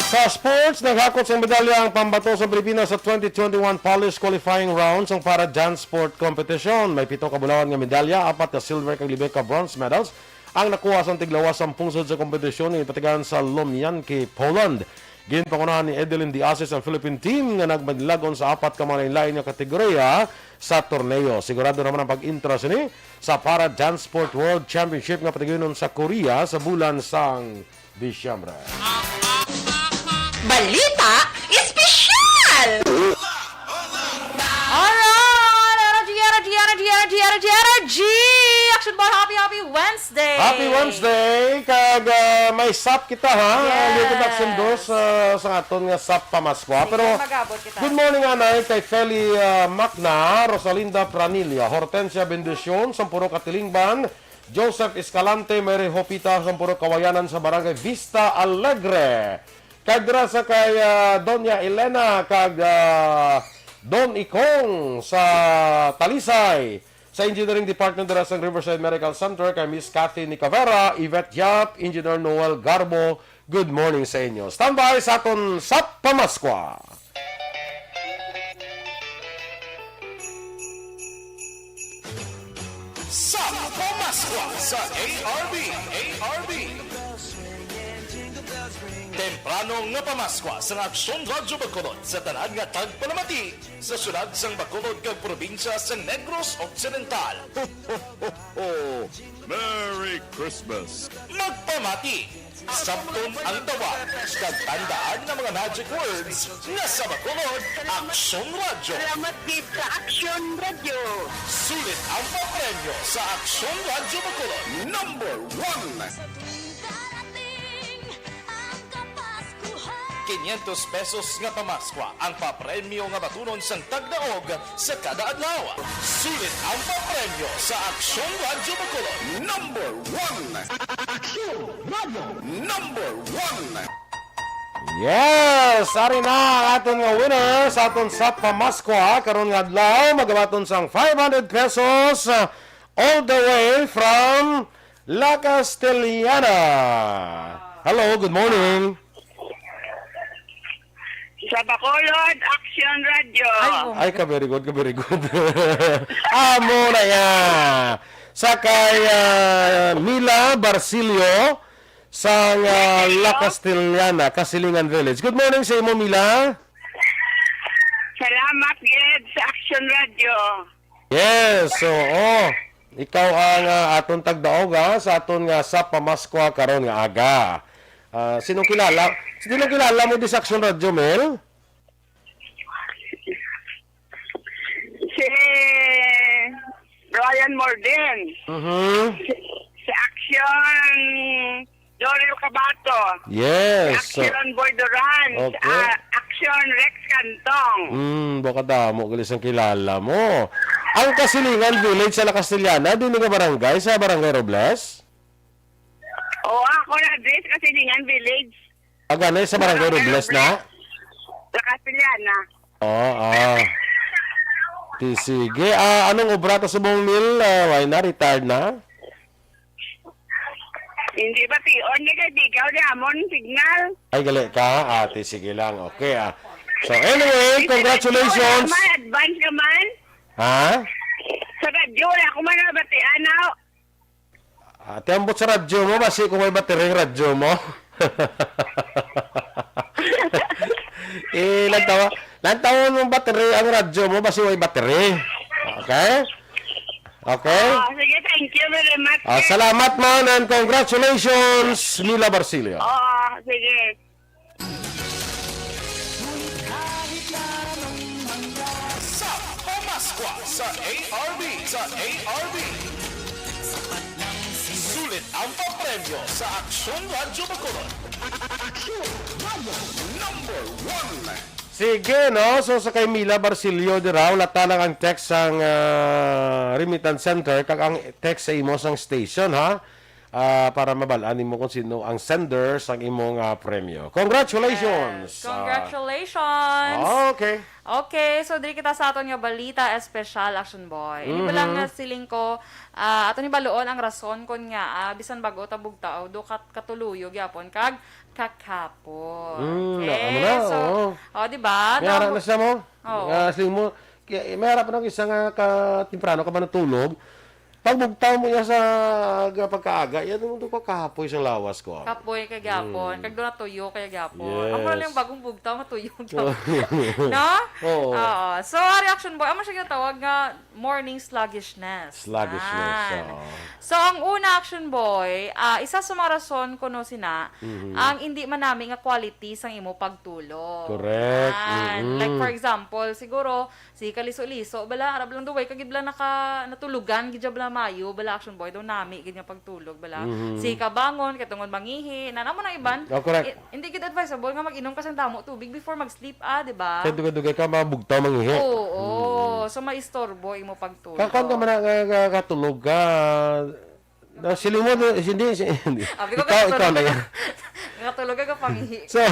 Sa sports, naghakot sa medalya ang pambato sa Pilipinas sa 2021 Polish qualifying rounds ang para dance sport competition. May 7 kabulawan nga medalya, 4 ka silver kag 5 ka bronze medals ang nakuha sa tiglawas sa pungsod sa kompetisyon ni patigan sa Lomianki, Poland. Ginpangunahan ni Edelyn Diases ang Philippine team nga nagmadlagon sa 4 ka malain-lain nga kategorya sa torneo. Sigurado naman ang pag-interest ni sa para dance sport world championship nga patigayon sa Korea sa bulan sang Disyembre. Balita Espesyal! Alright! G! Action Ball, happy Wednesday! Happy Wednesday! Kag may sap kita ha? Yes. Little action dos sa aton nga sap pamaskwa. Pero magabot kita. good morning anay kay Feli Macna, Rosalinda Pranilla, Hortensia Bendición, Sampuro Katilingban, Joseph Escalante, Mary Hopita, Sampuro Kawayanan sa Barangay Vista Alegre. Kag dira sa kay Doña Elena kag Don Ikong sa Talisay. Sa Engineering Department dira sa Riverside Medical Center kay Miss Cathy Nicavera, Yvette Yap, Engineer Noel Garbo. Good morning sa inyo. Standby sa aton Sap Pamaskwa. Sap Pamaskwa sa ARB. Temprano nga pamaskwa sa Aksyon Radyo Bacolod sa tanan nga tagpalamati sa syudad sang Bacolod kag probinsya sa Negros Occidental. Merry Christmas! Magpamati! Sabton ang tawag kag tandaan ng mga magic words nga sa Bacolod, Aksyon Radyo. Salamat din sa Aksyon Radio. Sulit ang papremyo sa Aksyon Radyo Bacolod. Number 1! 500 pesos nga pamaskwa ang papremyo nga batunon sang tagdaog sa kada adlaw. Sulit ang papremyo sa Aksyon Radyo Bacolod. Number 1! Aksyon Radio! Number 1! Yes! Ari na ang aton nga winner sa aton Sap Pamaskwa. Karon nga adlaw, magabaton sang 500 pesos all the way from La Castellana. Hello, good morning. Sa Bacolod, Aksyon Radio. Ay, very good. Amo na yan. Sa kay Mila Barcilio sa La Castellana, Kasilingan Village. Good morning sa imo, Mila. Salamat gid sa Aksyon Radio. Yes, so ikaw ang aton tagdaog sa aton nga sa pamaskwa karon nga aga. Sinong kilala mo di sa Aksyon Radio, Mel? Si Brian Morden. Si Aksyon Dorel Cabatu. Yes. Si Aksyon Boy Duran. Okay. Si Aksyon Rex Cantong. Baka damo galis ang kilala mo. Ang Kasilingan Village sa La Castellana, din nga barangay sa Barangay Robles? O ako na address kasi Lingan Village. Ganay sa Barangay Robles na? Sa Castellana. Sige. Anong obra to sa buong mil? Why na? Retired na? Hindi ba tiyon ni kaibigaw ni Amon signal? Ay, gali ka? Sige lang. Okay, So, anyway, congratulations. May advance ka man? Ha? Sa radyo, ako man na batian ako. Tiambot sa radyo mo, basi kung may battery yung radyo mo. Lantawan mong battery ang radyo mo, basi may battery. Okay? Sige, thank you very much. Salamat man and congratulations, Mila Barcilia. Oo, sige. Sa pamaskwa sa ARB. Sulit ang papremyo sa Aksyon Radyo Bacolod. Aksyon Radyo number 1. Sige, no? So, sa kay Mila Barcilio de raw, latalang ang text sang remittance center, kag ang text sa imo sang station, ha? Para mabalaan mo kung sino ang sender sang imong premyo. Congratulations! Congratulations! Okay. Okay, so diri kita sa aton nga balita espesyal Action Boy. Ini ba lang nga siling ko aton ni baloon ang rason kon nga bisan bago ta bugtaw do katuluyo gyapon kag kakapon. Ano na, so di ba? May harap na siya mo. Oo. Sling mo. May harap na isang katimprano ka ba natulog. Pag bugtaw mo yan sa pagkaaga, yan mo ko kahapoy sa lawas ko. Kapoy kay gyapon, kag do na tuyo kay gyapon. Yes. Amo na lang bagong bugtaw matuyo gyapon. No? Oo. Oo. So, reaction boy, amo siya ginatawag nga morning sluggishness. Yan. So, ang una action boy, isa sa mga rason kuno sina, ang hindi man namin nga quality sang imo pagtulog. Correct. Yan. Like for example, siguro si kaliso-liso, bala arab lang duway kag bala natulugan gidya bala mayo, bala action boy daw nami gid nga pagtulog bala. Si kabangon katungod mangihi, namo na iban. Correct. Hindi gid advisable nga mag-inom ka sang damo tubig before mag-sleep di ba? Kaya dugay-dugay ka mabugtaw mangihi. Oo. So maistorbo imo pagtulog. Kakon ka man katulog ka. Sili mo, hindi. Ikaw na yan. Nakatulog ka pangihi. So,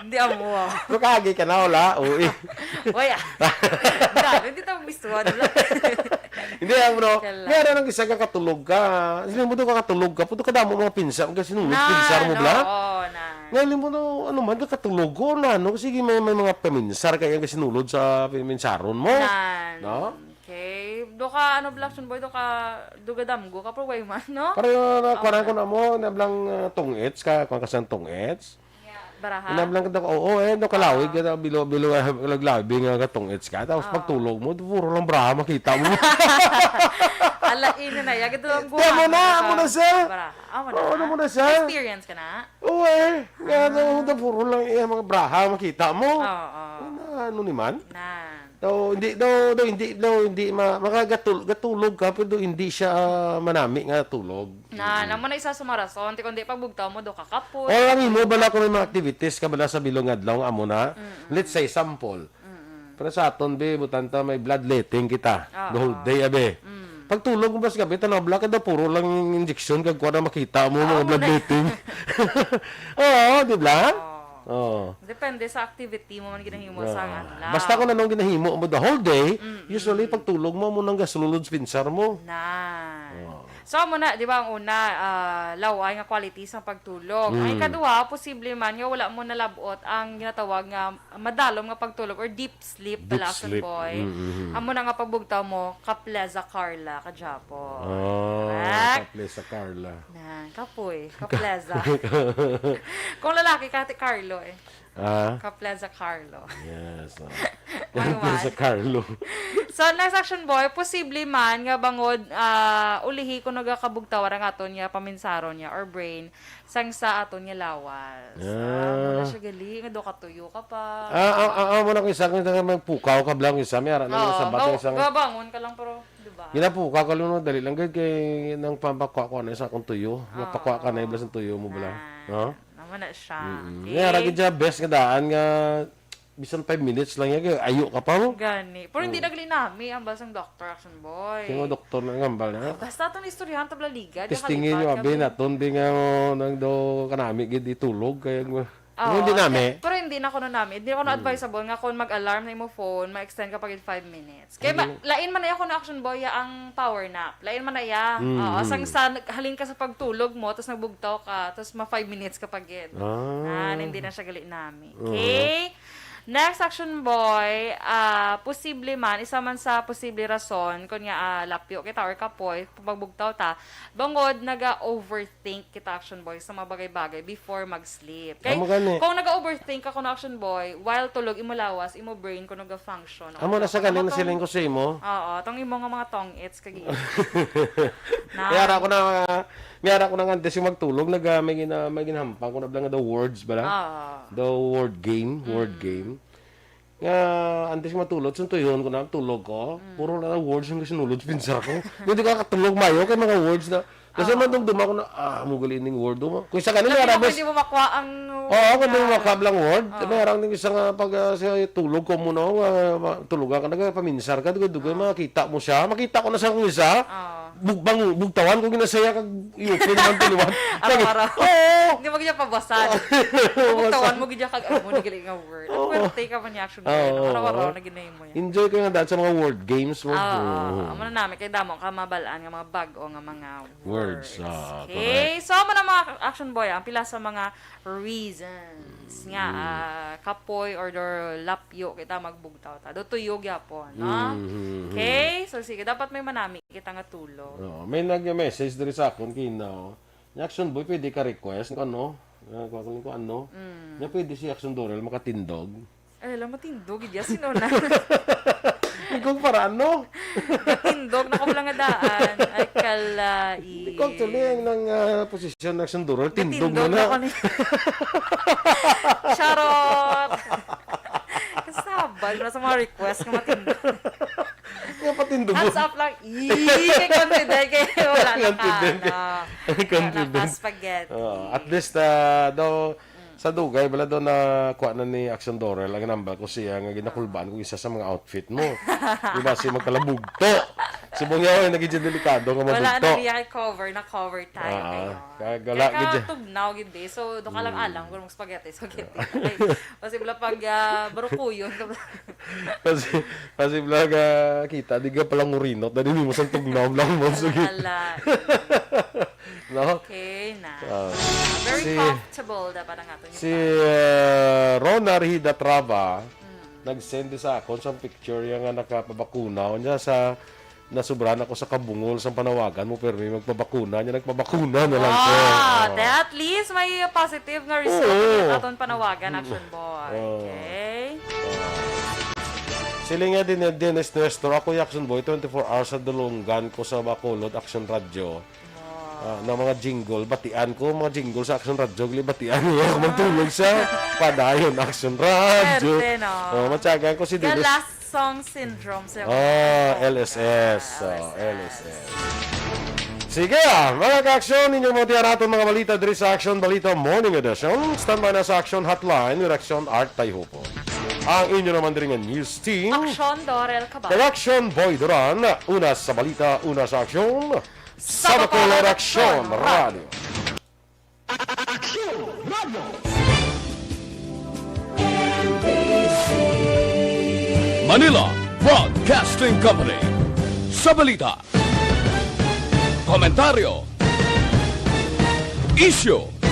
Hindi amo. kagi ka na, wala. Uy. Waya. Hindi tayo mistuhan. Hindi, bro. Meron ang isa ka katulog ka. Sili mo doon ka katulog ka. Puto ka damo mga pinsar. Kasi nung pinsar mo bla. Oo, na. Ngayon mo na, ano man, katulog ko na. No? Sige, may mga paminsar kaya kasi nulod sa piminsaron mo. Nan. No? Okay. Do ka, Blackson Boy, do ka, dugadamgo ka, pero way man, no? Pero nakuha ko na mo, nablang tungits ka, kung kasang tungits. Baraha. Nablang ka, no kalawig, bilo, laglabing katungits ka. Tapos pagtulog mo, puro lang braha, makita mo. Alain na yag ito ang guha. Amo na siya. Amo na siya. Experience ka na? Oo nga, puro lang mga braha, makita mo. Oo. Ano naman? Nan. Hindi makagatulog ka pero hindi siya manami nga tulog. Naman na isa sa marason, ti kundi pagbugtaw mo do kakapon. O ang imo bala kung may mga activities ka bala sa bilong adlaw amo na. Let's say sample. Pero sa aton be butanta may bloodletting kita. The whole day abe. Pagtulog mo bas gabi tanabla ka daw puro lang injection kag kuha na makita mo mga bloodletting. Oo, di ba? Oh. Depende sa activity mo man ginahimo sa adlaw. Basta kung anong ginahimo mo the whole day, usually pagtulog mo nang gasulod sa pinsar mo. So mo na, di ba ang una, laway nga quality sa pagtulog. Ang ikaduha, posible man nga wala mo nalabot ang ginatawag nga madalom nga pagtulog or deep sleep pala sa boy. Amo na nga pagbugtaw mo, kapleza Carla kadyapo. Kapleza Carla. Kapoy, kapleza. Kung lalaki ka, Carlo Kapleza Carlo. Yes. Kapleza Carlo. So, next action boy, posible man nga bangod ulihi ko nagakabugtawar ang aton nga paminsaron niya or brain sang sa aton nga lawas. Muna siya gali, nga do katuyo ka pa. Mo na kung isa kung magpukaw ka blang isa, may aran na sa bato isang. Gabangon ka lang pero, di ba? Ginapukaw ka lang dali lang kay nang pampakwa ko na isa kung tuyo. Mapakwa ka na iblas ng tuyo mo bala. No? Naman na siya. Nga ragi dyan, best nga daan nga bisan 5 minutes lang yan, ayo ka pa mo. Gani. Pero hindi naglinami ang basang doctor action boy. Kaya doktor na ngambal na. Basta itong istoryahan tabla liga. Testingin nyo, abi na, di nga nang do kanami, gid itulog, kaya hindi nami. Pero hindi na ko na namin. Hindi ako na advisable nga kung mag-alarm na mo phone, ma-extend ka pag 5 minutes. Kaya lain man na ako na action boy ang power nap. Lain man na ya. Asang halin ka sa pagtulog mo, tapos nagbugtaw ka, tapos 5 minutes ka pag hindi na siya gali namin. Okay? Next action boy, posible man, isa man sa posible rason, kung nga lapyo kita or kapoy, pagbugtaw ta, bangod naga-overthink kita action boy sa mga bagay-bagay before mag-sleep. Kay, kung naga-overthink ako na action boy, while tulog, imulawas, imo brain ko naga-function. Amo na sa galing na siling ko sa imo. Oo, tong imo nga mga tong-its, kagi. Mayara ko na nga antes yung magtulog, may ginahampang ko na lang the words ba lang? The word game. Nga, antes matulog, suntuyon ko na, tulog ko, puro na words yung sinulod, pinsar ko. Hindi ka katulog mayo, kay mga words na, kasi man dumduma ko na, mugali ining word mo. Kung isa ka na, hindi mo makuha ang... Oo, kung hindi mo makablang word, mayroong din isang pag tulog ko muna, tulugan ka na, paminsar ka, dugay, makita mo siya, makita ko na sa kung isa, bugtawan, kung ginasaya kag iyupin naman tuluan. Araw-araw. Hindi mo ganyan pabasan. Bugtawan mo ganyan kag, mo nagiling nga word. At well, take up niya action. Araw-araw na ginay mo yan. Enjoy ko nga dahil sa mga word games mo. Amo na namin, kaya damo ka mabalaan nga mga bago nga mga words. Okay, so mo na mga action boy, ang pila sa mga reasons nga kapoy or lapyo kita magbugtaw ta. Do tuyog yapon, no? Okay? So sige, dapat may manami kita nga tulo. May nag-message diri sa akon kina. Action boy, pwede ka request ko ano? Ko ano? Nya pwede si Action Dorel makatindog. Alam mo tindog gid sino na. Ikaw para ano? Tindog na ko lang nga daan. Ay kalai. Ikaw tuloy ng posisyon ng Action Dorel, tindog mo na. Charot. Kasabal na sa mga request nga matindog. Nga patindog mo. Hands up lang. Kay confident kayo. Wala na ka. Wala na spaghetti. At least, daw, sa dugay, bala daw na kuha na ni Action Dorel, ang nambal ko siya, nga ginakulbaan ko isa sa mga outfit mo. Diba, siya magkalabugto. Si Bongyaw ay naging delikado nga mabugto. Wala na niya cover tayo kayo. Kaya tugnaw gindi. So, doon ka lang alam kung spaghetti. Kasi bala pag barukuyon. Kasi bala kita, di ka palang urinot, dali mo sa tugnaw lang mo. No? Okay na. Very comfortable dapat ang ato. Si Rona Rihida Trava nag-send sa ako sa picture yung nakapabakuna. Niya sa nasubran ako sa kabungol sa panawagan mo pero may magpabakuna. Niya nagpabakuna na lang ko. At least may positive nga result aton panawagan, Action Boy. Okay? Sila nga din Dennis Nestor. Ako yung Action Boy, 24 hours sa dulunggan ko sa Bacolod Action Radio. Na mga jingle, batian ko, mga jingle sa Action Radio, batian ko, magtulog sa Padayon Action Radio. Matyagan ko si Dennis. The last song syndrome. LSS. LSS. Sige mga ka-action, ninyo mo tiyan natin mga balita diri sa Action Balita Morning Edition. Standby na sa Action Hotline with Action Art Tayhupo. Ang inyo naman diri nga news team. Aksyon Dorel Cabatu. Action Boy Duran, una sa balita, una sa aksyon. Sa Bacolod Action Radio. Aksyon Radio. Manila Broadcasting Company. Sa balita, komentaryo, issue,